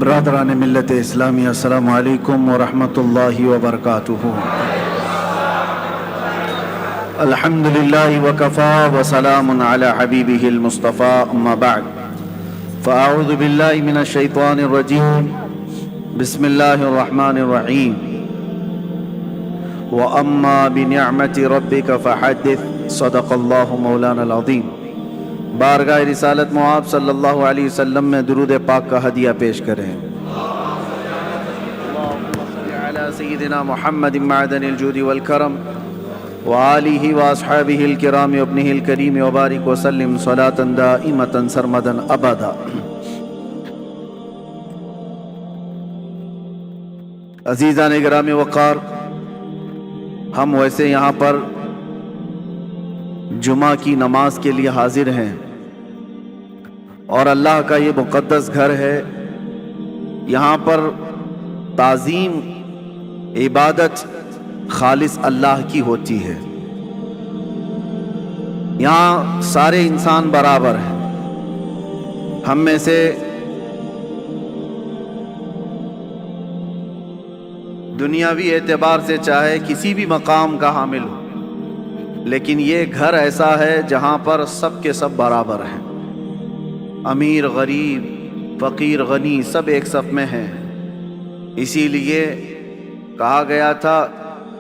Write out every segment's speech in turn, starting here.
برادران ملت اسلامی، السلام علیکم ورحمۃ اللہ وبرکاتہ۔ الحمدللہ وکفا وسلام علی حبیبہ المصطفیٰ، اما بعد فاعوذ باللہ من الشیطان الرجیم، بسم اللہ الرحمن الرحیم۔ وَأَمَّا بِنِعْمَةِ رَبِّكَ فَحَدِّثْ، صدق اللہ مولانا العظیم۔ بارگاہ رسالت معاب صلی اللہ علیہ وسلم میں درود پاک کا ہدیہ پیش کریں۔ اللہم صل علی سیدنا محمد معدن الجود والکرم وآلہ واصحابہ الکرام وابنہ الکریم وبارک وسلم صلاة دائمة سرمدا ابدا۔ عزیزان گرامی وقار، ہم ویسے یہاں پر جمعہ کی نماز کے لیے حاضر ہیں اور اللہ کا یہ مقدس گھر ہے۔ یہاں پر تعظیم، عبادت خالص اللہ کی ہوتی ہے۔ یہاں سارے انسان برابر ہیں۔ ہم میں سے دنیاوی اعتبار سے چاہے کسی بھی مقام کا حامل ہو، لیکن یہ گھر ایسا ہے جہاں پر سب کے سب برابر ہیں۔ امیر غریب، فقیر غنی، سب ایک صف میں ہیں۔ اسی لیے کہا گیا تھا،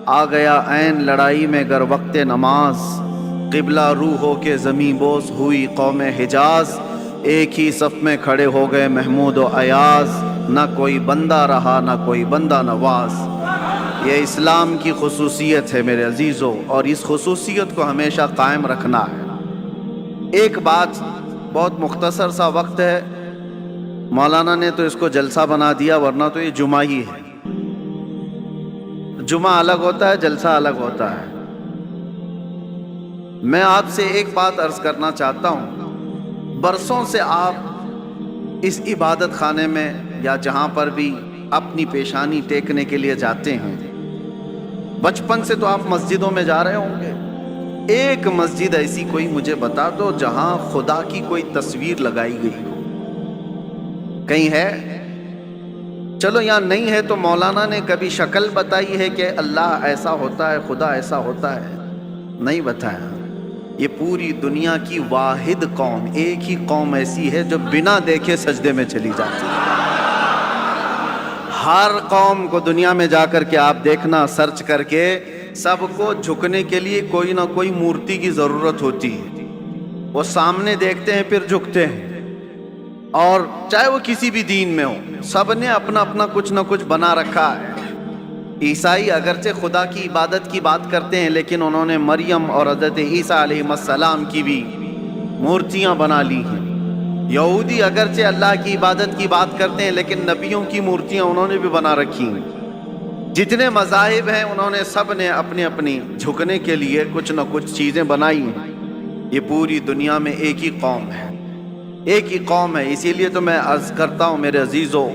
آ گیا عین لڑائی میں گر وقت نماز، قبلہ رو ہو کے زمیں بوس ہوئی قوم حجاز۔ ایک ہی صف میں کھڑے ہو گئے محمود و ایاز، نہ کوئی بندہ رہا نہ کوئی بندہ نواز۔ یہ اسلام کی خصوصیت ہے میرے عزیزوں، اور اس خصوصیت کو ہمیشہ قائم رکھنا ہے۔ ایک بات، بہت مختصر سا وقت ہے، مولانا نے تو اس کو جلسہ بنا دیا، ورنہ تو یہ جمعہ ہی ہے۔ جمعہ الگ ہوتا ہے، جلسہ الگ ہوتا ہے۔ میں آپ سے ایک بات عرض کرنا چاہتا ہوں، برسوں سے آپ اس عبادت خانے میں یا جہاں پر بھی اپنی پیشانی ٹیکنے کے لیے جاتے ہیں، بچپن سے تو آپ مسجدوں میں جا رہے ہوں گے۔ ایک مسجد ایسی کوئی مجھے بتا دو جہاں خدا کی کوئی تصویر لگائی گئی ہو، کہیں ہے؟ چلو یہاں نہیں ہے تو مولانا نے کبھی شکل بتائی ہے کہ اللہ ایسا ہوتا ہے، خدا ایسا ہوتا ہے؟ نہیں بتایا۔ یہ پوری دنیا کی واحد قوم، ایک ہی قوم ایسی ہے جو بنا دیکھے سجدے میں چلی جاتی ہے۔ ہر قوم کو دنیا میں جا کر کے آپ دیکھنا، سرچ کر کے، سب کو جھکنے کے لیے کوئی نہ کوئی مورتی کی ضرورت ہوتی ہے۔ وہ سامنے دیکھتے ہیں پھر جھکتے ہیں، اور چاہے وہ کسی بھی دین میں ہو، سب نے اپنا اپنا کچھ نہ کچھ بنا رکھا ہے۔ عیسائی اگرچہ خدا کی عبادت کی بات کرتے ہیں، لیکن انہوں نے مریم اور حضرت عیسیٰ علیہ السلام کی بھی مورتیاں بنا لی ہیں۔ یہودی اگرچہ اللہ کی عبادت کی بات کرتے ہیں، لیکن نبیوں کی مورتیاں انہوں نے بھی بنا رکھی ہیں۔ جتنے مذاہب ہیں، انہوں نے سب نے اپنی اپنی جھکنے کے لیے کچھ نہ کچھ چیزیں بنائی ہیں۔ یہ پوری دنیا میں ایک ہی قوم ہے، ایک ہی قوم ہے۔ اسی لیے تو میں عرض کرتا ہوں میرے عزیزوں،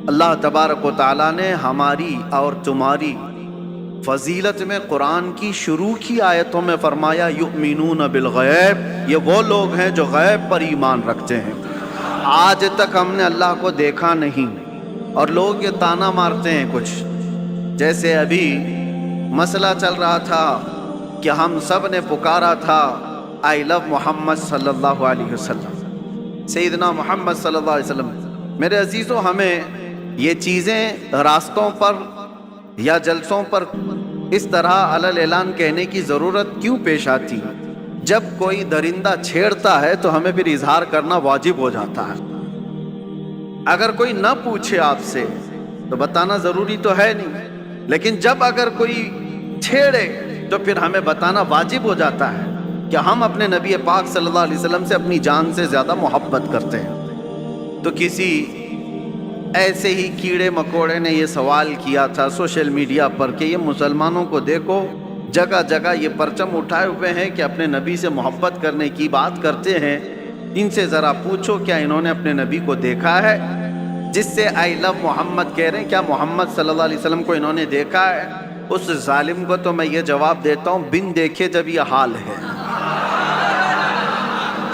اللہ تبارک و تعالیٰ نے ہماری اور تمہاری فضیلت میں قرآن کی شروع کی آیتوں میں فرمایا یؤمنون بالغیب، یہ وہ لوگ ہیں جو غیب پر ایمان رکھتے ہیں۔ آج تک ہم نے اللہ کو دیکھا نہیں، اور لوگ یہ تانا مارتے ہیں کچھ، جیسے ابھی مسئلہ چل رہا تھا کہ ہم سب نے پکارا تھا آئی لو محمد صلی اللہ علیہ وسلم، سیدنا محمد صلی اللہ علیہ وسلم۔ میرے عزیزوں، ہمیں یہ چیزیں راستوں پر یا جلسوں پر اس طرح علل اعلان کہنے کی ضرورت کیوں پیش آتی؟ جب کوئی درندہ چھیڑتا ہے تو ہمیں پھر اظہار کرنا واجب ہو جاتا ہے۔ اگر کوئی نہ پوچھے آپ سے تو بتانا ضروری تو ہے نہیں، لیکن جب اگر کوئی چھیڑے تو پھر ہمیں بتانا واجب ہو جاتا ہے کہ ہم اپنے نبی پاک صلی اللہ علیہ وسلم سے اپنی جان سے زیادہ محبت کرتے ہیں۔ تو کسی ایسے ہی کیڑے مکوڑے نے یہ سوال کیا تھا سوشل میڈیا پر کہ یہ مسلمانوں کو دیکھو، جگہ جگہ یہ پرچم اٹھائے ہوئے ہیں کہ اپنے نبی سے محبت کرنے کی بات کرتے ہیں، ان سے ذرا پوچھو کیا انہوں نے اپنے نبی کو دیکھا ہے؟ جس سے آئی لو محمد کہہ رہے ہیں، کیا محمد صلی اللہ علیہ وسلم کو انہوں نے دیکھا ہے؟ اس ظالم کو تو میں یہ جواب دیتا ہوں، بن دیکھے جب یہ حال ہے۔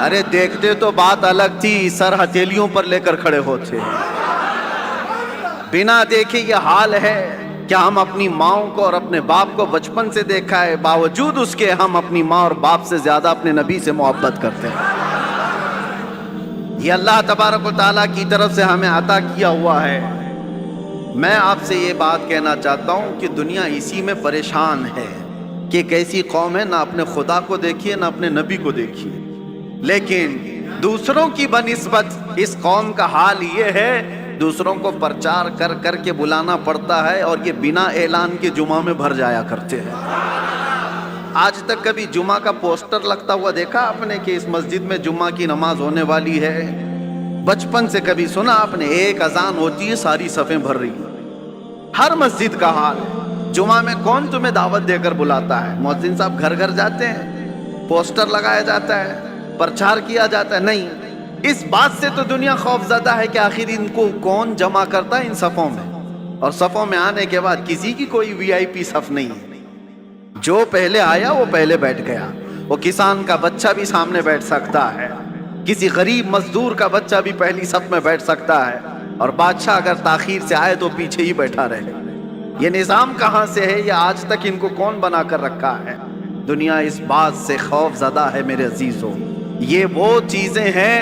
ارے دیکھتے تو بات الگ تھی، سر ہتھیلیوں پر لے کر کھڑے ہوتے۔ بنا دیکھے یہ حال ہے. کیا ہم اپنی ماؤں کو اور اپنے باپ کو بچپن سے دیکھا ہے؟ باوجود اس کے ہم اپنی ماں اور باپ سے زیادہ اپنے نبی سے محبت کرتے ہیں. یہ اللہ تبارک و تعالیٰ کی طرف سے ہمیں عطا کیا ہوا ہے. میں آپ سے یہ بات کہنا چاہتا ہوں کہ دنیا اسی میں پریشان ہے کہ ایک ایسی قوم ہے نہ اپنے خدا کو دیکھیے نہ اپنے نبی کو دیکھیے، لیکن دوسروں کی بنسبت اس قوم کا حال یہ ہے دوسروں کو پرچار کر کر کے بلانا پڑتا ہے اور یہ بنا اعلان کے جمعہ میں بھر جایا کرتے ہیں. آج تک کبھی جمعہ کا پوسٹر لگتا ہوا دیکھا آپ نے کہ اس مسجد میں جمعہ کی نماز ہونے والی ہے؟ بچپن سے کبھی سنا آپ نے؟ ایک اذان ہوتی ہے ساری صفیں بھر رہی ہیں. ہر مسجد کا حال ہے. جمعہ میں کون تمہیں دعوت دے کر بلاتا ہے؟ مؤذن صاحب گھر گھر جاتے ہیں، پوسٹر لگایا جاتا ہے، پرچار کیا جاتا ہے؟ نہیں. اس بات سے تو دنیا خوف زدہ ہے کہ آخر ان کو کون جمع کرتا ہے ان صفوں میں، اور صفوں میں آنے کے بعد کسی کی کوئی وی آئی پی صف نہیں ہے. جو پہلے آیا وہ پہلے بیٹھ گیا. وہ کسان کا بچہ بھی سامنے بیٹھ سکتا ہے، کسی غریب مزدور کا بچہ بھی پہلی صف میں بیٹھ سکتا ہے، اور بادشاہ اگر تاخیر سے آئے تو پیچھے ہی بیٹھا رہے. یہ نظام کہاں سے ہے؟ یہ آج تک ان کو کون بنا کر رکھا ہے؟ دنیا اس بات سے خوف زدہ ہے میرے عزیزوں. یہ وہ چیزیں ہیں.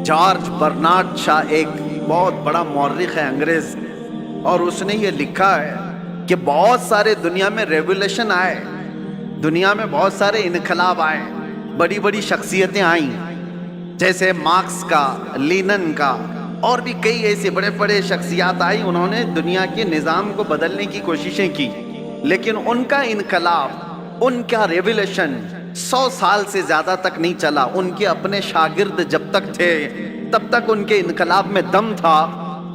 جارج برنارڈ شاہ ایک بہت بڑا مورخ ہے انگریز، اور اس نے یہ لکھا ہے کہ بہت سارے دنیا میں ریولیوشن آئے، دنیا میں بہت سارے انقلاب آئے، بڑی بڑی شخصیتیں آئیں، جیسے مارکس کا، لینن کا، اور بھی کئی ایسے بڑے بڑے شخصیات آئی. انہوں نے دنیا کے نظام کو بدلنے کی کوششیں کی، لیکن ان کا انقلاب، ان کا ریولیوشن 100 سال سے زیادہ تک نہیں چلا. ان کے اپنے شاگرد جب تک تھے تب تک ان کے انقلاب میں دم تھا.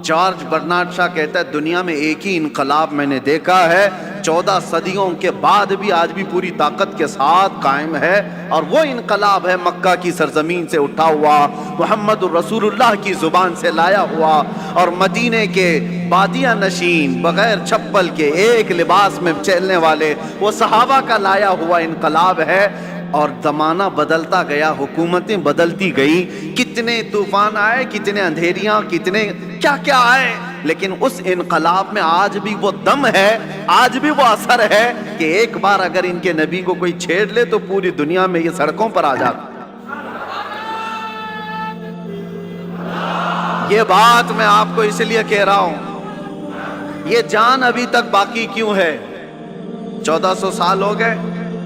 جارج برنارڈ شاہ کہتا ہے دنیا میں ایک ہی انقلاب میں نے دیکھا ہے 14 صدیوں کے بعد بھی آج بھی پوری طاقت کے ساتھ قائم ہے، اور وہ انقلاب ہے مکہ کی سرزمین سے اٹھا ہوا، محمد الرسول اللہ کی زبان سے لایا ہوا، اور مدینے کے بادیہ نشین بغیر چپل کے ایک لباس میں چلنے والے وہ صحابہ کا لایا ہوا انقلاب ہے. اور زمانہ بدلتا گیا، حکومتیں بدلتی گئی، کتنے طوفان آئے، کتنے اندھیریاں، کتنے کیا کیا آئے، لیکن اس انقلاب میں آج بھی وہ دم ہے، آج بھی وہ اثر ہے کہ ایک بار اگر ان کے نبی کو کوئی چھیڑ لے تو پوری دنیا میں یہ سڑکوں پر آ جاتا. یہ بات میں آپ کو اس لیے کہہ رہا ہوں، یہ جان ابھی تک باقی کیوں ہے؟ 1400 سال ہو گئے،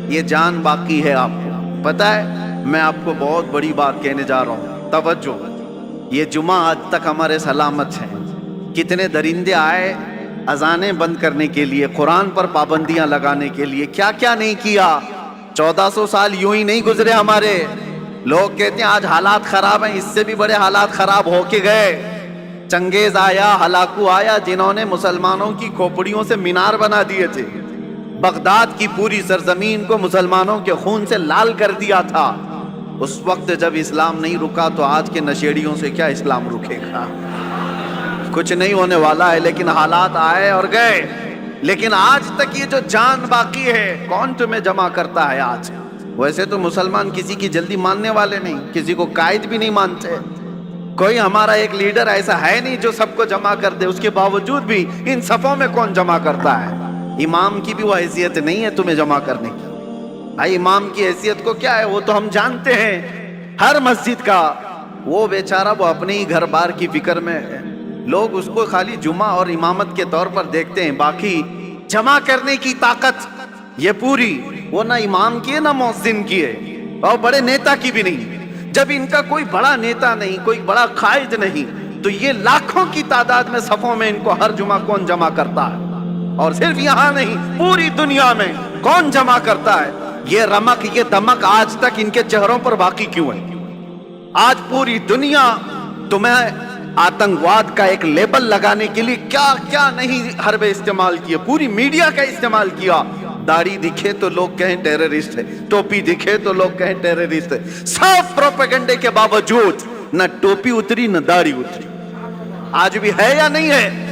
یہ جان باقی ہے. آپ کو پتہ ہے میں آپ کو بہت بڑی بات کہنے جا رہا ہوں، توجہ. یہ جمعہ آج تک ہمارے سلامت ہیں. کتنے درندے آئے اذانیں بند کرنے کے لیے، قرآن پر پابندیاں لگانے کے لیے، کیا کیا نہیں کیا. 1400 سال یوں ہی نہیں گزرے ہمارے. لوگ کہتے ہیں آج حالات خراب ہیں، اس سے بھی بڑے حالات خراب ہو کے گئے. چنگیز آیا، ہلاکو آیا، جنہوں نے مسلمانوں کی کھوپڑیوں سے مینار بنا دیے تھے، بغداد کی پوری سرزمین کو مسلمانوں کے خون سے لال کر دیا تھا. اس وقت جب اسلام نہیں رکا تو آج کے نشیڑیوں سے کیا اسلام رکے گا؟ کچھ نہیں ہونے والا ہے. لیکن حالات آئے اور گئے، لیکن آج تک یہ جو جان باقی ہے، کون تمہیں جمع کرتا ہے آج؟ ویسے تو مسلمان کسی کی جلدی ماننے والے نہیں، کسی کو قائد بھی نہیں مانتے. کوئی ہمارا ایک لیڈر ایسا ہے نہیں جو سب کو جمع کر دے. اس کے باوجود بھی ان صفوں میں کون جمع کرتا ہے؟ امام کی بھی وہ حیثیت نہیں ہے تمہیں جمع کرنے کی. بھائی امام کی حیثیت کو کیا ہے وہ تو ہم جانتے ہیں. ہر مسجد کا وہ بیچارہ وہ اپنے ہی گھر بار کی فکر میں ہے. لوگ اس کو خالی جمعہ اور امامت کے طور پر دیکھتے ہیں، باقی جمع کرنے کی طاقت یہ پوری وہ نہ امام کی ہے نہ مؤذن کی ہے، اور بڑے نیتا کی بھی نہیں. جب ان کا کوئی بڑا نیتا نہیں، کوئی بڑا قائد نہیں، تو یہ لاکھوں کی تعداد میں صفوں میں ان کو ہر جمعہ کون جمع کرتا ہے؟ اور صرف یہاں نہیں، پوری دنیا میں کون جمع کرتا ہے؟ یہ رمق، یہ دمک آج تک ان کے چہروں پر باقی کیوں ہے؟ آج پوری دنیا تمہیں آتنکواد کا ایک لیبل لگانے کے لیے کیا کیا نہیں حربے استعمال کیے، پوری میڈیا کا استعمال کیا. داڑھی دکھے تو لوگ کہیں ٹیررسٹ ہے، ٹوپی دکھے تو لوگ کہیں ٹیررسٹ ہے. سب پروپیگنڈے کے باوجود نہ ٹوپی اتری نہ داڑھی اتری. آج بھی ہے یا نہیں ہے؟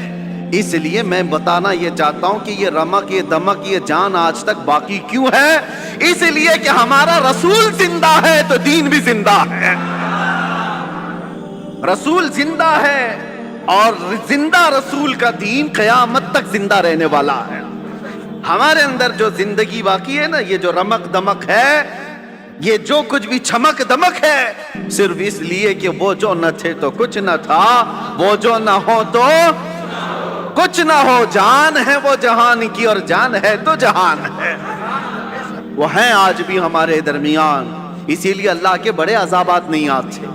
اس لیے میں بتانا یہ چاہتا ہوں کہ یہ رمق، یہ دمک، یہ جان آج تک باقی کیوں ہے؟ اس لیے کہ ہمارا رسول زندہ ہے تو دین بھی زندہ ہے. رسول زندہ ہے اور زندہ رسول کا دین قیامت تک زندہ رہنے والا ہے. ہمارے اندر جو زندگی باقی ہے نا، یہ جو رمق دمق ہے، یہ جو کچھ بھی چمک دمک ہے، صرف اس لیے کہ وہ جو نہ تھے تو کچھ نہ تھا، وہ جو نہ ہو تو کچھ نہ ہو. جان ہے وہ جہان کی، اور جان ہے تو جہان ہے. وہ ہیں آج بھی ہمارے درمیان، اسی لیے اللہ کے بڑے عذابات نہیں آتے.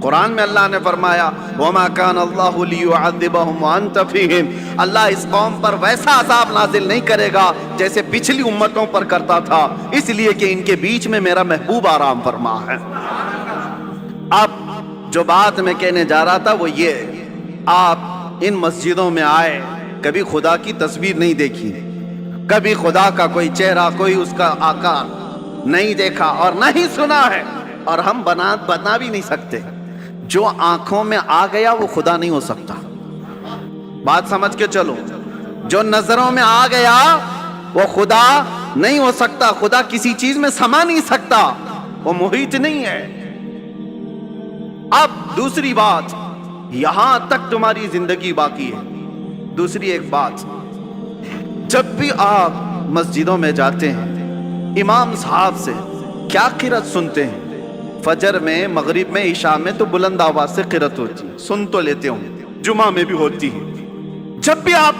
قرآن میں اللہ نے فرمایا وَمَا كَانَ اللَّهُ لِيُعَذِّبَهُمْ وَأَنْتَ فِيهِمْ. اللہ اس قوم پر ویسا عذاب نازل نہیں کرے گا جیسے پچھلی امتوں پر کرتا تھا، اس لیے کہ ان کے بیچ میں میرا محبوب آرام فرما ہے. اب جو بات میں کہنے جا رہا تھا وہ یہ، آپ ان مسجدوں میں آئے، کبھی خدا کی تصویر نہیں دیکھی، کبھی خدا کا کوئی چہرہ، کوئی اس کا آقا نہیں دیکھا اور نہ ہی سنا ہے، اور ہم بنا بھی نہیں سکتے. جو آنکھوں میں آ گیا وہ خدا نہیں ہو سکتا. بات سمجھ کے چلو، جو نظروں میں آ گیا وہ خدا نہیں ہو سکتا. خدا کسی چیز میں سما نہیں سکتا، وہ محیط نہیں ہے. اب دوسری بات، یہاں تک تمہاری زندگی باقی ہے. دوسری ایک بات، جب بھی آپ مسجدوں میں جاتے ہیں، امام صاحب سے کیا قرات سنتے ہیں؟ فجر میں، مغرب میں، عشاء میں تو بلند آواز سے قرات ہوتی ہے، سن تو لیتے ہوں، جمعہ میں بھی ہوتی ہے. جب بھی آپ